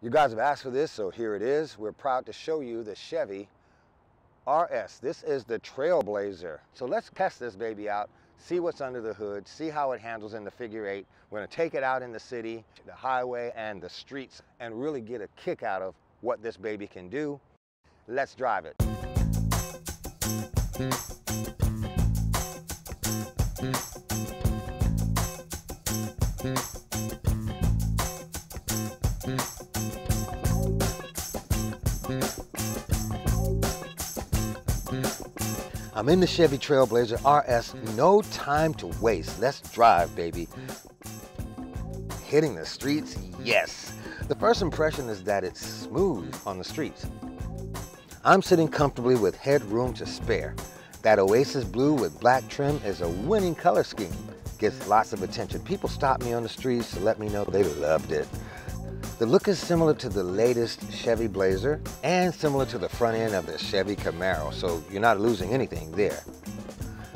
You guys have asked for this, so here it is. We're proud to show you the Chevy RS. This is the Trailblazer. So let's test this baby out, see what's under the hood, see how it handles in the figure eight. We're gonna take it out in the city, the highway, and the streets, and really get a kick out of what this baby can do. Let's drive it. I'm in the Chevy Trailblazer RS, no time to waste. Let's drive, baby. Hitting the streets, yes. The first impression is that it's smooth on the streets. I'm sitting comfortably with headroom to spare. That Oasis blue with black trim is a winning color scheme. Gets lots of attention. People stop me on the streets to let me know they loved it. The look is similar to the latest Chevy Blazer and similar to the front end of the Chevy Camaro, so you're not losing anything there.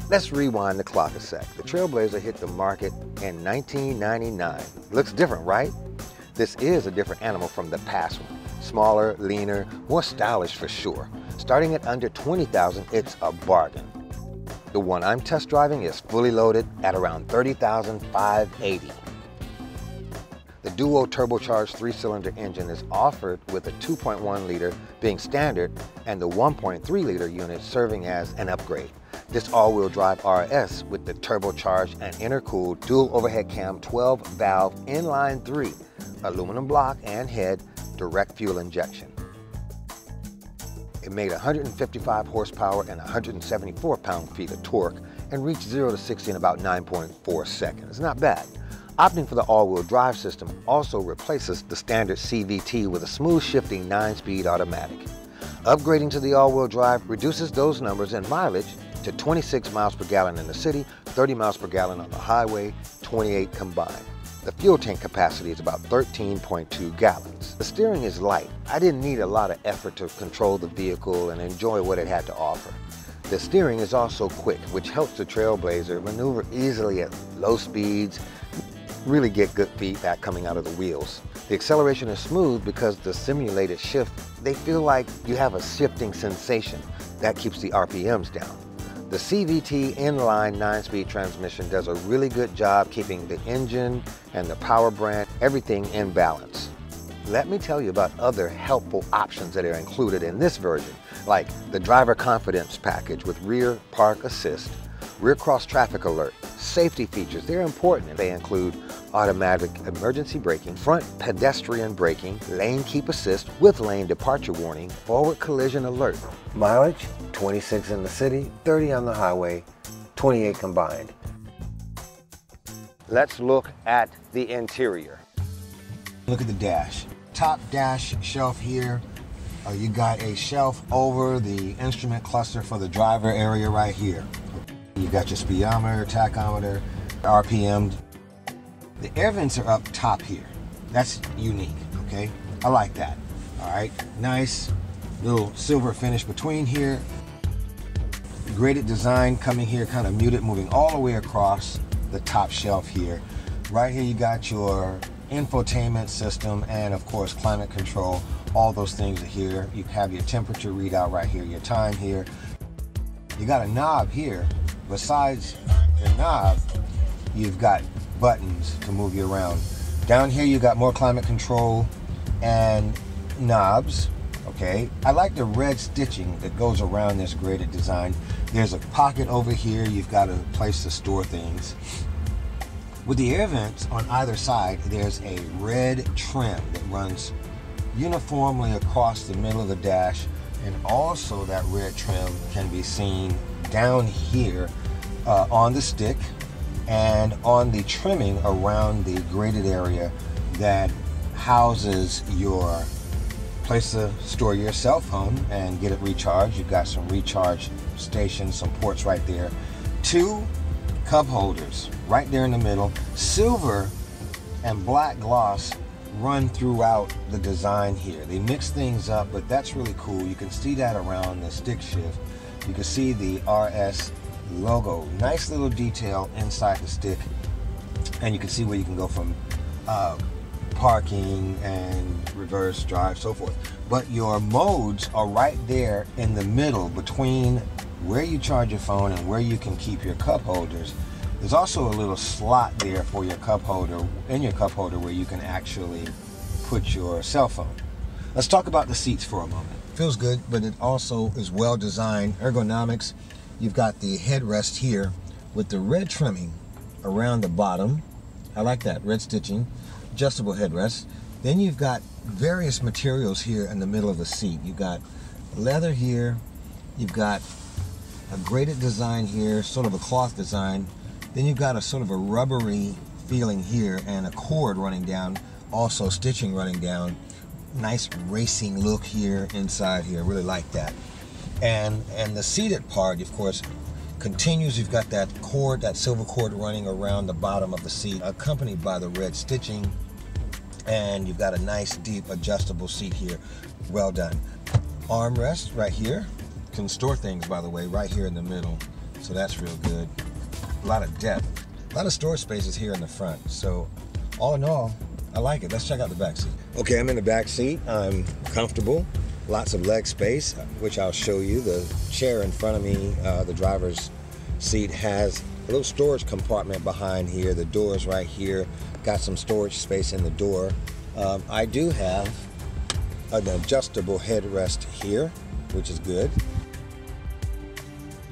Let's rewind the clock a sec. The Trailblazer hit the market in 1999. Looks different, right? This is a different animal from the past one. Smaller, leaner, more stylish for sure. Starting at under $20,000, it's a bargain. The one I'm test driving is fully loaded at around $30,580. The duo turbocharged 3-cylinder engine is offered with a 2.1 liter being standard and the 1.3 liter unit serving as an upgrade. This all-wheel drive RS with the turbocharged and intercooled dual overhead cam 12-valve inline 3, aluminum block and head, direct fuel injection. It made 155 horsepower and 174 pound-feet of torque and reached 0 to 60 in about 9.4 seconds. Not bad. Opting for the all-wheel drive system also replaces the standard CVT with a smooth shifting 9-speed automatic. Upgrading to the all-wheel drive reduces those numbers and mileage to 26 miles per gallon in the city, 30 miles per gallon on the highway, 28 combined. The fuel tank capacity is about 13.2 gallons. The steering is light. I didn't need a lot of effort to control the vehicle and enjoy what it had to offer. The steering is also quick, which helps the Trailblazer maneuver easily at low speeds, really get good feedback coming out of the wheels. The acceleration is smooth because the simulated shift, they feel like you have a shifting sensation. That keeps the RPMs down. The CVT inline 9-speed transmission does a really good job keeping the engine and the power brand, everything in balance. Let me tell you about other helpful options that are included in this version, like the driver confidence package with rear park assist, rear cross traffic alert, safety features. They're important. They include automatic emergency braking, front pedestrian braking, lane keep assist with lane departure warning, forward collision alert. Mileage, 26 in the city, 30 on the highway, 28 combined. Let's look at the interior. Look at the dash. Top dash shelf here. You got a shelf over the instrument cluster for the driver area right here. You got your speedometer, tachometer, RPM. The air vents are up top here. That's unique, okay? I like that, all right? Nice little silver finish between here. Graded design coming here, kind of muted, moving all the way across the top shelf here. Right here you got your infotainment system and of course climate control. All those things are here. You have your temperature readout right here, your time here. You got a knob here. Besides the knob, you've got buttons to move you around. Down here you got more climate control and knobs, okay? I like the red stitching that goes around this graded design. There's a pocket over here. You've got a place to store things. With the air vents on either side, there's a red trim that runs uniformly across the middle of the dash, and also that red trim can be seen down here on the stick and on the trimming around the graded area that houses your place to store your cell phone and get it recharged. You've got some recharge stations, some ports right there. 2 cup holders right there in the middle. Silver and black gloss run throughout the design here. They mix things up, but that's really cool. You can see that around the stick shift. You can see the RS logo. Nice little detail inside the stick, and you can see where you can go from parking and reverse, drive, so forth. But your modes are right there in the middle between where you charge your phone and where you can keep your cup holders. There's also a little slot there for your cup holder, in your cup holder, where you can actually put your cell phone. Let's talk about the seats for a moment. Feels good, but it also is well designed. Ergonomics, you've got the headrest here with the red trimming around the bottom. I like that, red stitching, adjustable headrest. Then you've got various materials here in the middle of the seat. You've got leather here, you've got a braided design here, sort of a cloth design. Then you've got a sort of a rubbery feeling here and a cord running down, also stitching running down. Nice racing look here inside here, really like that. And the seated part, of course, continues. You've got that cord, that silver cord running around the bottom of the seat, accompanied by the red stitching. And you've got a nice, deep, adjustable seat here. Well done. Armrest right here. Can store things, by the way, right here in the middle. So that's real good. A lot of depth. A lot of storage spaces here in the front. So all in all, I like it. Let's check out the back seat. Okay, I'm in the back seat. I'm comfortable. Lots of leg space, which I'll show you. The chair in front of me, the driver's seat, has a little storage compartment behind here. The door's right here. Got some storage space in the door. I do have an adjustable headrest here, which is good.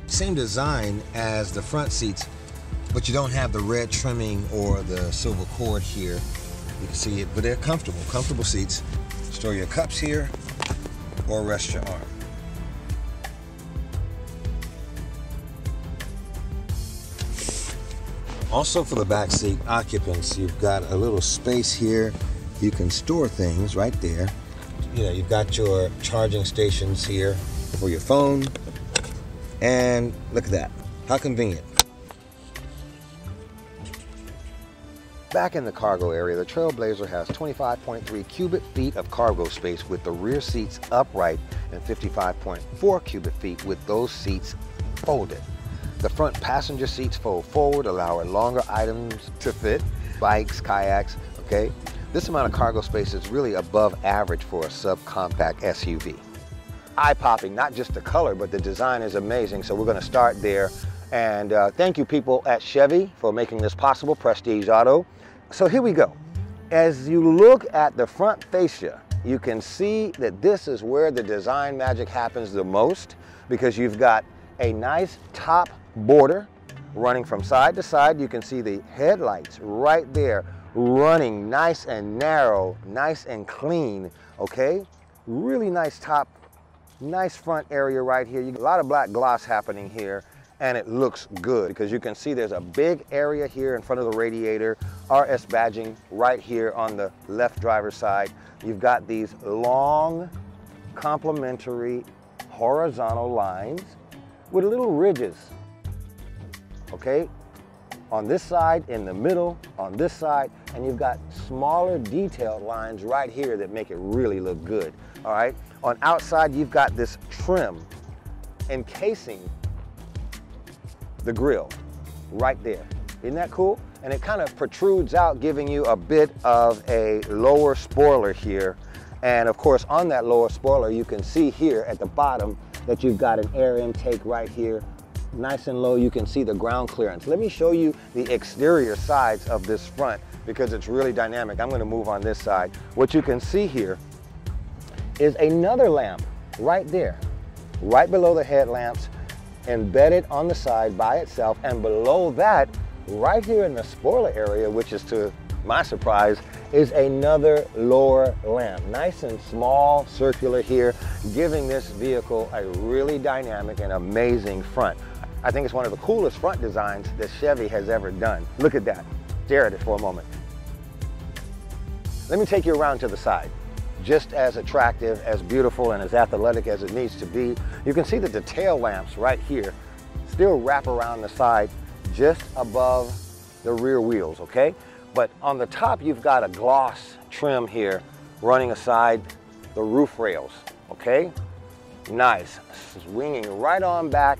Same design as the front seats, but you don't have the red trimming or the silver cord here. You can see it, but they're comfortable seats. Store your cups here or rest your arm. Also for the back seat occupants, you've got a little space here. You can store things right there. You know, you've got your charging stations here for your phone. And look at that, how convenient. Back in the cargo area, the Trailblazer has 25.3 cubic feet of cargo space with the rear seats upright and 55.4 cubic feet with those seats folded. The front passenger seats fold forward, allowing longer items to fit, bikes, kayaks, okay? This amount of cargo space is really above average for a subcompact SUV. Eye-popping, not just the color, but the design is amazing, so we're gonna start there. And thank you people at Chevy for making this possible, Prestige Auto. So here we go. As you look at the front fascia, you can see that this is where the design magic happens the most, because you've got a nice top border running from side to side. You can see the headlights right there running nice and narrow, nice and clean, okay? Really nice top, nice front area right here. You got a lot of black gloss happening here. And it looks good because you can see there's a big area here in front of the radiator, RS badging right here on the left driver's side. You've got these long complementary horizontal lines with little ridges, okay? On this side, in the middle, on this side, and you've got smaller detailed lines right here that make it really look good, all right? On outside, you've got this trim encasing the grille right there. Isn't that cool? And it kind of protrudes out, giving you a bit of a lower spoiler here. And of course, on that lower spoiler, you can see here at the bottom that you've got an air intake right here, nice and low. You can see the ground clearance. Let me show you the exterior sides of this front because it's really dynamic. I'm gonna move on this side. What you can see here is another lamp right there, right below the headlamps, embedded on the side by itself, and below that, right here in the spoiler area, which is to my surprise, is another lower lamp. Nice and small, circular here, giving this vehicle a really dynamic and amazing front. I think it's one of the coolest front designs that Chevy has ever done. Look at that, stare at it for a moment. Let me take you around to the side. Just as attractive, as beautiful, and as athletic as it needs to be. You can see that the tail lamps right here still wrap around the side just above the rear wheels, okay? But on the top, you've got a gloss trim here running aside the roof rails, okay? Nice, swinging right on back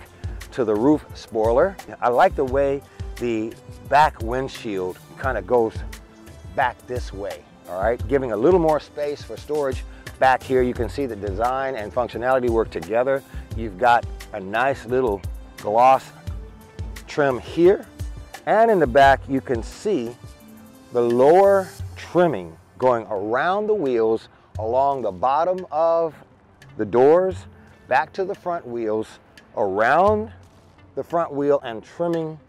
to the roof spoiler. I like the way the back windshield kind of goes back this way. all right, giving a little more space for storage. Back here, you can see the design and functionality work together. You've got a nice little gloss trim here, and in the back, you can see the lower trimming going around the wheels, along the bottom of the doors, back to the front wheels, around the front wheel, and trimming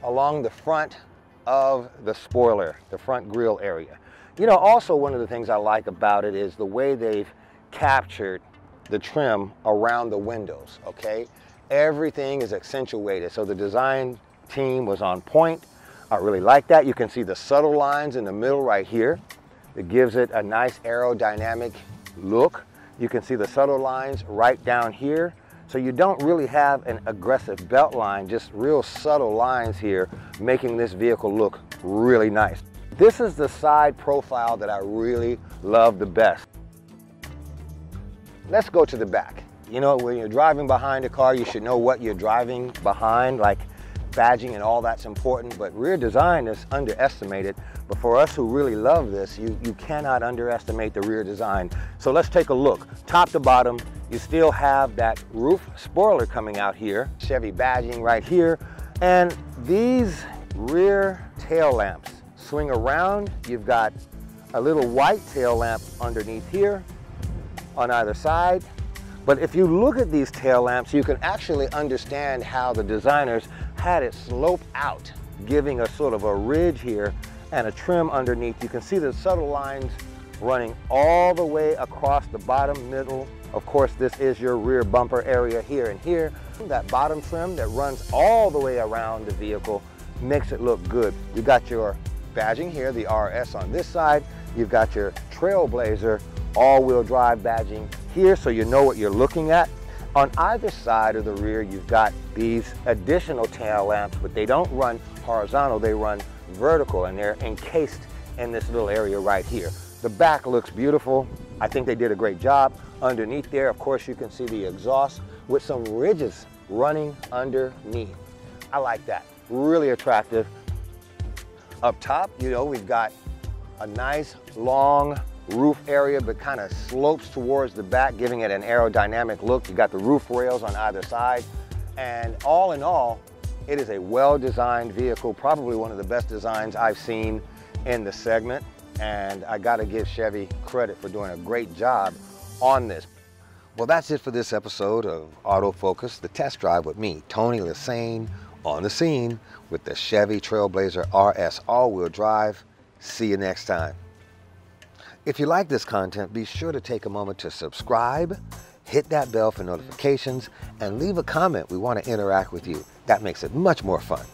along the front of the spoiler, the front grille area. You know, also one of the things I like about it is the way they've captured the trim around the windows, okay? Everything is accentuated, so the design team was on point. I really like that. You can see the subtle lines in the middle right here. It gives it a nice aerodynamic look. You can see the subtle lines right down here. So you don't really have an aggressive belt line, just real subtle lines here, making this vehicle look really nice. This is the side profile that I really love the best. Let's go to the back. You know, when you're driving behind a car, you should know what you're driving behind, like badging and all that's important, but rear design is underestimated. But for us who really love this, you cannot underestimate the rear design. So let's take a look. Top to bottom, you still have that roof spoiler coming out here, Chevy badging right here, and these rear tail lamps swing around. You've got a little white tail lamp underneath here on either side. But if you look at these tail lamps, you can actually understand how the designers had it slope out, giving a sort of a ridge here and a trim underneath. You can see the subtle lines running all the way across the bottom, middle. Of course, this is your rear bumper area here and here. That bottom trim that runs all the way around the vehicle makes it look good. You got your badging here, the RS on this side. You've got your Trailblazer all-wheel drive badging here, so you know what you're looking at. On either side of the rear, you've got these additional tail lamps, but they don't run horizontal, they run vertical, and they're encased in this little area right here. The back looks beautiful. I think they did a great job. Underneath there, of course, you can see the exhaust with some ridges running underneath. I like that, really attractive. Up top, you know, we've got a nice long roof area, but kind of slopes towards the back, giving it an aerodynamic look. You got the roof rails on either side, and all in all, it is a well-designed vehicle, probably one of the best designs I've seen in the segment, and I gotta give Chevy credit for doing a great job on this. Well, that's it for this episode of Autofocus, the test drive with me, Tony Lassane, on the scene with the Chevy Trailblazer RS all-wheel drive. See you next time. If you like this content, be sure to take a moment to subscribe, hit that bell for notifications, and leave a comment. We want to interact with you. That makes it much more fun.